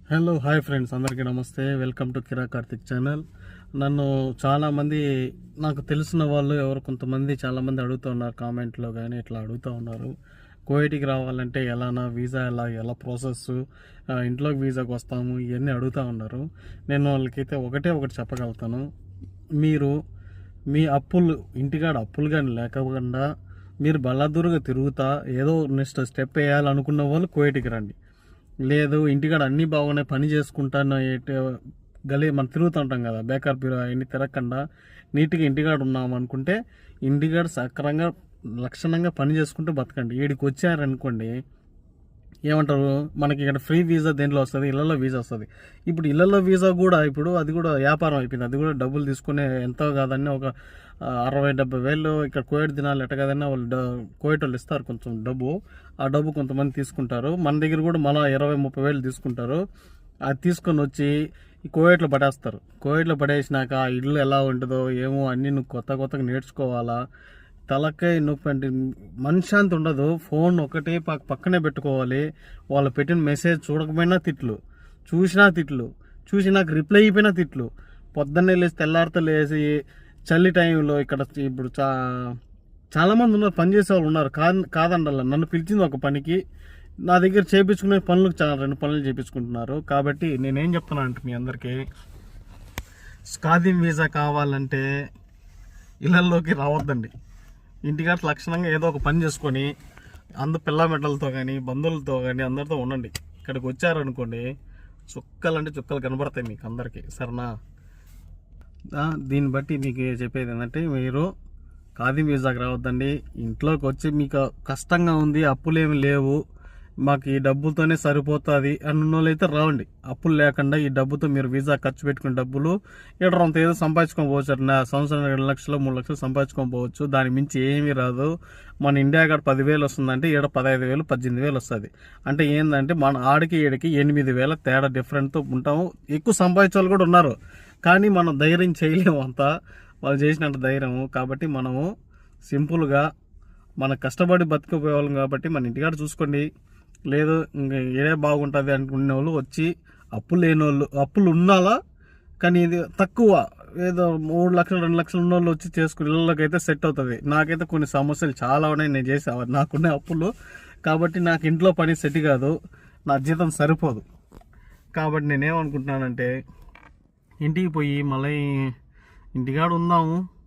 Hello hi friends, అందరికీ నమస్తే. Welcome to Kira Karthik channel. నన్ను చాలామంది, నాకు తెలిసిన వాళ్ళు ఎవరు కొంతమంది చాలామంది అడుగుతూ ఉన్నారు, కామెంట్లో కానీ ఇట్లా అడుగుతూ ఉన్నారు. కువైట్కి రావాలంటే ఎలానా, వీసా ఎలా ప్రాసెస్, ఇంట్లోకి వీసాకి వస్తాము, ఇవన్నీ అడుగుతూ ఉన్నారు. నేను వాళ్ళకైతే ఒకటి చెప్పగలుగుతాను. మీరు మీ అప్పులు, ఇంటికాడ అప్పులు కానీ లేకుండా మీరు బలాదూరుగా తిరుగుతా ఏదో నెక్స్ట్ స్టెప్ వేయాలనుకున్న వాళ్ళు కువైట్కి రండి. లేదు ఇంటికాడ అన్నీ బాగున్నాయి, పని చేసుకుంటాను, మనం తిరుగుతూ ఉంటాం కదా, బేకార్ పీరు అవన్నీ తిరగకుండా నీట్గా ఇంటికాడ ఉన్నాం అనుకుంటే ఇంటికాడ సక్రంగా లక్షణంగా పని చేసుకుంటూ బతకండి. వీడికి వచ్చారనుకోండి, ఏమంటారు, మనకి ఇక్కడ ఫ్రీ వీసా దేంట్లో వస్తుంది, ఇళ్లలో వీసా వస్తుంది. ఇప్పుడు ఇళ్లలో వీసా కూడా అది కూడా వ్యాపారం అయిపోయింది. అది కూడా డబ్బులు తీసుకునే ఎంతో కాదని ఒక 60-70 వేలు ఇక్కడ కోవిడ్ దినాలు ఎట్ట కదన్నా వాళ్ళు కోవిడ్ వాళ్ళు ఇస్తారు కొంచెం డబ్బు. ఆ డబ్బు కొంతమంది తీసుకుంటారు. మన దగ్గర కూడా మళ్ళీ 20-30 వేలు తీసుకుంటారు. అది తీసుకొని వచ్చి ఈ కోవిడ్లో పడేస్తారు. కోవిడ్లో పడేసినాక ఆ ఇల్లు ఎలా ఉంటుందో ఏమో అన్నీ నువ్వు కొత్తగా నేర్చుకోవాలా. తలకాయ నొప్పి అంటే మనశ్శాంతి ఉండదు. ఫోన్ ఒకటే పక్కనే పెట్టుకోవాలి. వాళ్ళు పెట్టిన మెసేజ్ చూడకపోయినా తిట్లు, చూసినా తిట్లు, చూసి నాకు రిప్లై అయిపోయినా తిట్లు. పొద్దున్నే లేచి తెల్లారితో లేచి చలి టైంలో ఇక్కడ ఇప్పుడు చాలామంది ఉన్నారు, పనిచేసే వాళ్ళు ఉన్నారు, కాదండాల. నన్ను పిలిచింది ఒక పనికి, నా దగ్గర చేయించుకునే పనులు చాలా 2 పనులు చేయించుకుంటున్నారు. కాబట్టి నేనేం చెప్తున్నా అంటే మీ అందరికీ, స్కాదిం వీసా కావాలంటే ఇళ్లలోకి రావద్దండి. ఇంటికాడ లక్షణంగా ఏదో ఒక పని చేసుకొని పిల్ల మెట్టలతో కానీ బంధువులతో కానీ అందరితో ఉండండి. ఇక్కడికి వచ్చారనుకోండి, చుక్కలు అంటే చుక్కలు కనబడతాయి మీకు అందరికీ, సరేనా? దీన్ని బట్టి మీకు చెప్పేది ఏంటంటే, మీరు ఖాదీం వీసాకి రావద్దండి. ఇంట్లోకి వచ్చి మీకు కష్టంగా ఉంది, అప్పులేమి లేవు, మాకు ఈ డబ్బులతోనే సరిపోతుంది అన్న వాళ్ళు అయితే రావండి. అప్పులు లేకుండా ఈ డబ్బుతో మీరు వీసా ఖర్చు పెట్టుకునే డబ్బులు ఇక్కడ అంత ఏదో సంపాదించుకోవచ్చు. సంవత్సరం 2 లక్షలు 3 లక్షలు సంపాదించుకోకపోవచ్చు. దాని మించి ఏమీ రాదు. మన ఇండియా కాడ 10,000 వస్తుందంటే ఇక్కడ 15,000 18,000 వస్తుంది. అంటే ఏంటంటే మన ఆడికి ఈడికి 8,000 తేడా డిఫరెంట్తో ఉంటాము. ఎక్కువ సంపాదించే వాళ్ళు కూడా ఉన్నారు, కానీ మనం ధైర్యం చేయలేము అంతా వాళ్ళు చేసినంత ధైర్యము. కాబట్టి మనము సింపుల్గా మన కష్టపడి బతికిపోయేవాళ్ళం కాబట్టి మన ఇంటికాడ చూసుకోండి. లేదు ఇంకా ఏదే బాగుంటుంది అనుకునే వాళ్ళు వచ్చి, అప్పులు లేని వాళ్ళు, అప్పులు ఉండాలా కానీ ఇది తక్కువ, ఏదో 3 లక్షలు 2 లక్షలు ఉన్న వాళ్ళు వచ్చి చేసుకుని ఇళ్ళకి అయితే సెట్ అవుతుంది. నాకైతే కొన్ని సమస్యలు చాలా ఉన్నాయి, నేను చేసే నాకున్న అప్పులు. కాబట్టి నాకు ఇంట్లో పని సెట్ కాదు, నా జీతం సరిపోదు. కాబట్టి నేనేమనుకుంటున్నానంటే, ఇంటికి పోయి మళ్ళీ ఇంటికాడ ఉందాము,